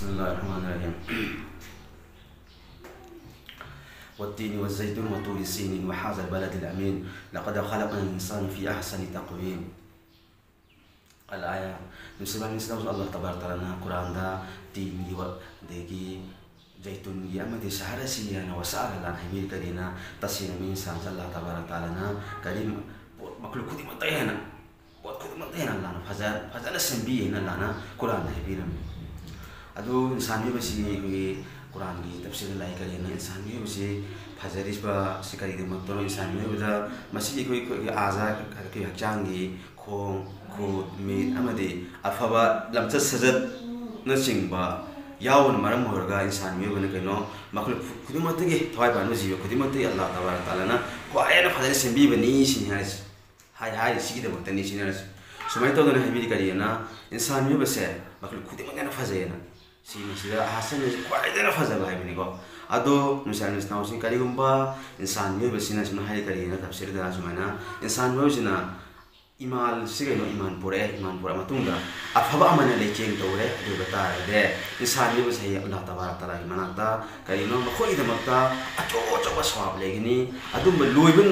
بسم الله الرحمن الرحيم. والتين والزيتون وطور سينين وهذا البلد الأمين لقد خلقنا الإنسان في أحسن تقويم. الآية نسبة الله تبارك وتعالى القرآن دا تين ديجي زيتون أمدي سهرة سيانا وسأل الله حبيب كرينا تصير من إنسان الله تبارك وتعالى كريم مخلوق كذي متينا وكذي متينا الله فزال سنبيه الله قرآن حبيبنا أدو إنسان بس قرآن की तफसीर लाई करें ना इंसान भी उसे फजरिश बा सिकारी के मतलब इंसान में उधर मसीह कोई आज़ा के हचांगी खों खुद मीट अमदे अफवा लम्चा सजत न चिंबा यावन मरम होगा इंसान में बने कहीं नो मखलूक खुद मत के थवाई बानो जीव खुद मत के अल्लाह तबारक ताला ना कोई ना फजरिश संबी बनी सिन्हास हाय हाय सिकी दबक तनी सिन्हास सुमाई तो दोनों हमीरी करिए ना इंसान में बस है मखलूक खुद मत ना फजे ना सीनिसिदा आसन क्वाइदेना फजब हाइबनिको अदो नुसान नस्नाउसिन करिगुम्बा इंसान में बसिना सुना हाय करिना तफसीरदा सुमाना इंसान में बसिना ईमान सिगैनो ईमान पुरा मतुंगा अफबा अमने लेचेंग तौरे अदु बतारे इंसान में बसै अल्लाह तबारक ताला मनाता करिनो मखोइदमक्ता अचो अचो सवाब लेगनी अदुम लोइबन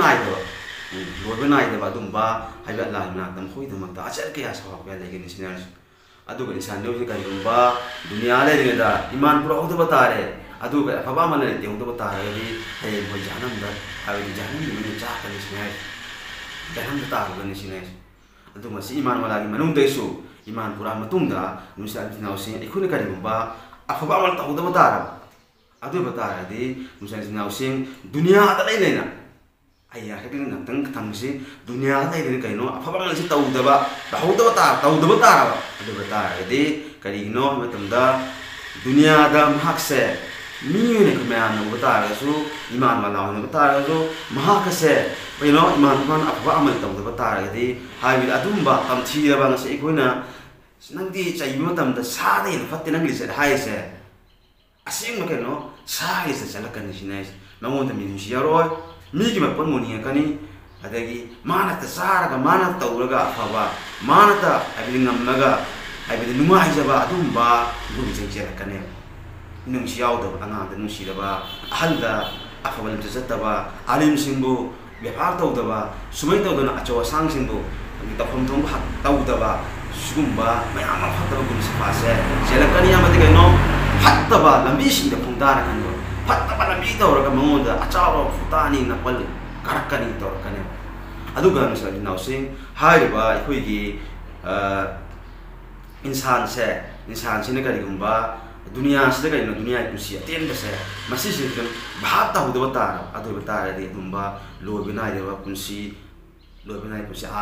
नाइदबा अदुम्बा हाइबा अल्लाह मनाता मखोइदमक्ता अचर के सवाब के लेगनी सिनास अदुग इंसान ने करिगुम्बा दुनिया लेदा ईमान पुरा होद बतारे अदुग अफबा मन लेते होद बतारे हे मोय जानम दा हाबि जानम नि चाकनि सिने जानम दा तागनि सिने अदु मसी ईमान वालागी मनुंग देसु ईमान पुरा मतुंगा नुसा नाउसि इखुने करिगुम्बा अफबा मन होद बतारा अदु बतारे दि नुसा नाउसि दुनिया दा लेना अय्या हेकिन नतंग तंगसी दुनिया लाइदे कइनो अफबा मनसि तौदबा तौदबा अदु बतारदि करिनो मतमदा दुनिया दा महकसे मीने कमयान बतारसु ईमान वालावन बतारसु महकसे कइनो ईमान मन अफबा अमल तौदबा तारदि हाइबि अदुम्बा तमथिरबा ngase ikoina nangdi chaibi matamda saade fatte nangli se haise asing makeno saai se chalakani sinai mangonda minusi yaroi मीगी मपन Muniya कनी अदगी मानत सारगा मानत तौरगा अफबा मानत अबिलिंग नमगा अबिलिंग नुमाइजबा अदुम्बा दुबि जेजेला कने नुंसि यावदब अनाद नुसिदबा अहलदा अफबल जजतबा आलिम सिंबु व्यापार तौदबा सुमै तौदना अचो सांग सिंबु तफम थों तौदबा सुगुम्बा मयाम फतबा गुमसि फासे जेला कनी अमदि कनो फतबा लंबी सिंग फुंदारा कनो फतबा लंबी तौरगा मंगोदा अचारो फुतानी नपल करकनी तौरकने अदुगा नसलि नाउसिंग हाइबा इखोइगी इंसान से ने करिगुम्बा दुनिया से करिनो दुनिया कुसी अतेन बसे मसी से भात ताहुदबा तारा अदुबा तारदि दुम्बा लोबिनाइदबा कुंसी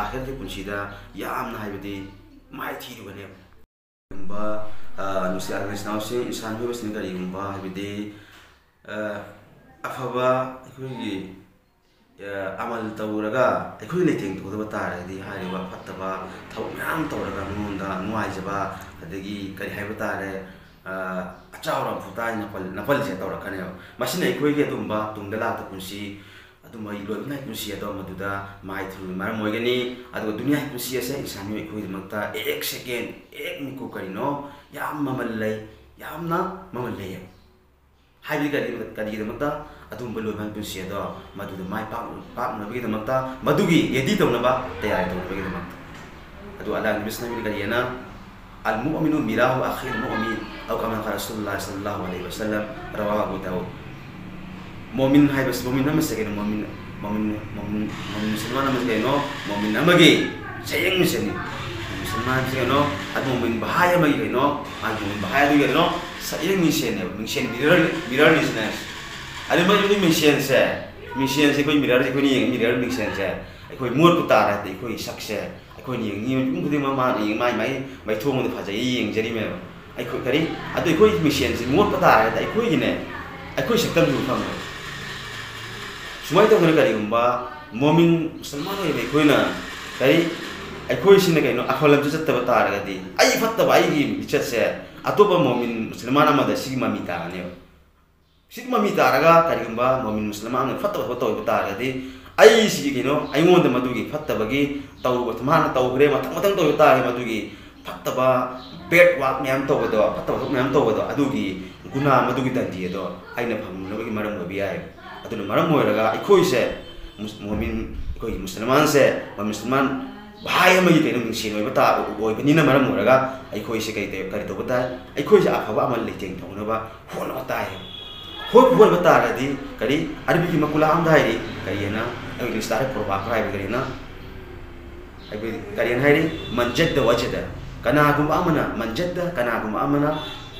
आखिर के कुंसीदा यामना हाइबदि माइ थीरुबने दुम्बा नुसी नाउसिंग इंसान में बसने करिगुम्बा हाइबदि अफबा इखोइगी अमल तौरगा इखोइ लेतेंग तौदबा तारदि हाइबा फतबा थौ म्याम तौरगा मनोंदा नुआइजबा अदगी करि हाइबा तारे अचाउरा फुताइ नपल जे तौरकने मसिना इखोइगे दुम्बा तुंगदला त कुंसी अदुम्बा इलोइना कुंसी अदो मदुदा माइ थ्रु मरम मोइगनी अदो दुनिया कुंसी असे इंसान में इखोइ दमक्ता 1 सेकेंड 1 मिको करिनो याम ममल लय यामना ममल लय हाइबि करि दमक्ता अदुम्बा लोइमान कुंसी अदो मदुदा माइ पाप नबि दमक्ता मदुगी रेडी तौनबा तयार तौनबि दमक्ता अदो अल्लाह नबिसना मिल करियना المؤمن ميراه أخي المؤمن أو كما قال رسول الله صلى الله عليه وسلم رواه أبو داود مؤمن هاي بس مؤمن هم سكين مؤمن مسلمان هم سكينه مؤمن أمجي سيئن مسلم مسلمان سكينه المؤمن بهاي أمجي كينه المؤمن بهاي ده كينه سيئن مسلم ميرار مسلم ألم يجوني مسلم كوي ميرار كوي ميرار مسلم كوي مور كتاره ده كوي شخص कोई नहीं खुद माई माई थोंग फजे येंजरी में करी अखोई मिशन से मोट पता है अखोईने अखोई सकम फम सुमाय तौर करीगुम्बा मोमिन मुसलमान अखोईना करी अखोईसिना कहीं अफल चतब तारगदी आई फतब आई इज्जत से अतोप मोमिन मुसलमान ममी ताने ममी तारगा करीगुम्बा मोमिन मुसलमान फतब तौर तारगदी आई सी कहीं अगोंद मदुगी फतबगी तौब मान तौग्रे मथंग तौर तारे मदुगी फतब bad work मैम तो वो फतवा मैम तो वो अदुगी गुना मदुगी दंती है आइना फंगनबगी मरम ओबि याय अदुना मरम ओइरगा अखोई से मोमिन अखोई मुसलमान से मुसलमान भाई अमगी कइनो निंगसिन ओइबा ता ओइबनिना मरम ओइरगा अखोई से कइते करि तो बता अखोई से अफबा अमल लेतें तौनबा होन बताय होन बतारदी करि अरबी की मकुला हम दाइरी करियना इंग्लिश तारे प्रोबा प्राइ करिना अबे करियन हाइरी मनजद वजदा कनागुम अमना मनजद कनागुम अमना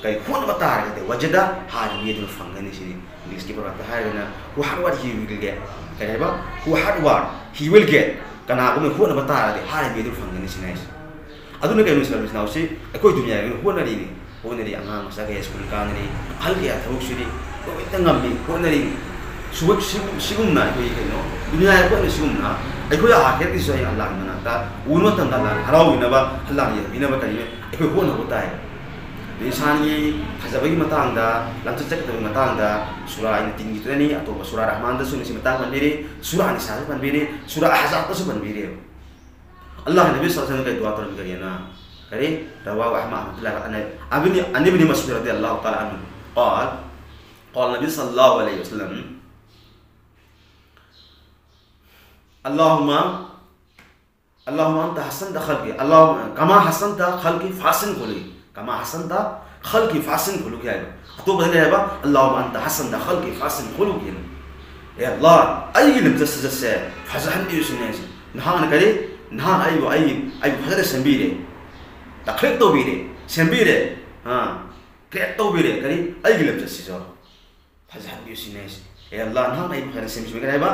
कई होन बतारगदे वजदा हार मेदु फंगनी सिनी इंग्लिश की प्रोबा हाइरना हु hard work he will get करिबा हु hard work he will get कनागुम होन बतारदे हार मेदु फंगनी सिनी अदुना कई सर्विस नाउसी अकोई दुनिया होनरी अंगाम मसागे स्कूल कानरी हल्के अथबुक सुरी ओइतंगमनी होनरी सुबक सिगुमना अकोई कइनो दुनिया को सिगुमना अकोई आखेर की सोय अल्लाह मनाता उनो तंग अल्लाह हराविनबा अल्लाह यबिनबा करिने अकोई होन होताय निसानी फजबगी मतांगदा लंचचकतबगी मतांगदा सूरा इन तिंगी तनी अतोबा सूरा रहमान दसु निसि मतांग बनबिरे सूरा निसा बनबिरे सूरा अहजाब दसु बनबिरे अल्लाह नबी सल्लल्लाहु अलैहि वसल्लम के दुआ करन करियना करे रवाह अहमद अनी बिन मसऊद रदियल्लाहु ताला अन्हु قال النبي صلى الله عليه وسلم اللهم انت حسنت خلقي اللهم كما حسنت خلقي فاحسن خلقي كما حسنت خلقي فاحسن خلقي تو بدل है اللهم انت حسنت خلقي فاحسن خلقي يا الله اي لم تسجس فزحن يسنس نهان كري نهان اي فزر سنبيره تخلق تو بيره سنبيره كريت تو بيره كري اي لم تسجس فزحن يسنس يا الله نهان اي فزر سنبيره كريبا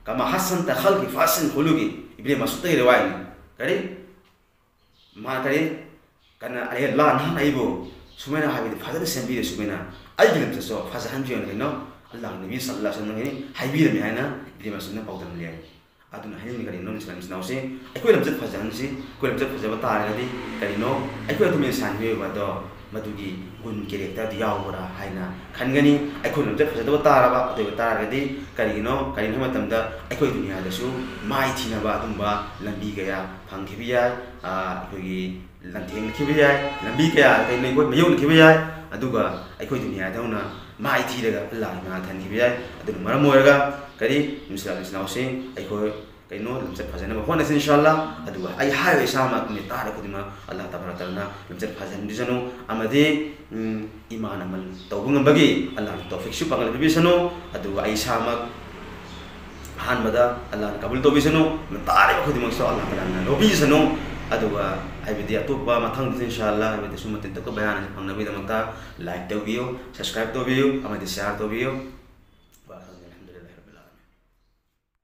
كما حسنت خلقي فاحسن خلقي ابن مسعود روايه كري ما كري karena ayat Allah nah ibu sumena habis fazal sendiri sumena aja dalam sesuatu fazal hanjir ni no Allah Nabi sallallahu alaihi wasallam ini habis ni hana dia maksudnya pautan dia adu nah ini kali no Islam Islam sih aku dalam sesuatu fazal sih aku dalam sesuatu fazal betar kali kali no aku itu mensan dia pada madugi gun karakter dia orang hina kan gani aku dalam sesuatu fazal betar apa atau betar kali no macam dah aku itu dunia ada su mai tina ba tumba lambi gaya pangkibiya aku lanteng kibiyai lambi kaya kai nei bot mayon kibiyai aduga aikoi dunia dauna mai thi daga Allah ma than kibiyai adu maram moraga kari misal isnause aikoi kaino lamsat phajana ba hona inshallah aduga ai hai sama ni ta da kudima Allah tabaraka taala lamsat phajan dijano amade iman amal tawbung bagi Allah tawfik su pangal bibisano aduga ai sama han mada Allah kabul tawbisano ta da kudima so Allah taala lobisano aduga aibidi atuba mathang inshallah aibidi sumatin to bayan ang nabi damata like to view subscribe to view amadi share to view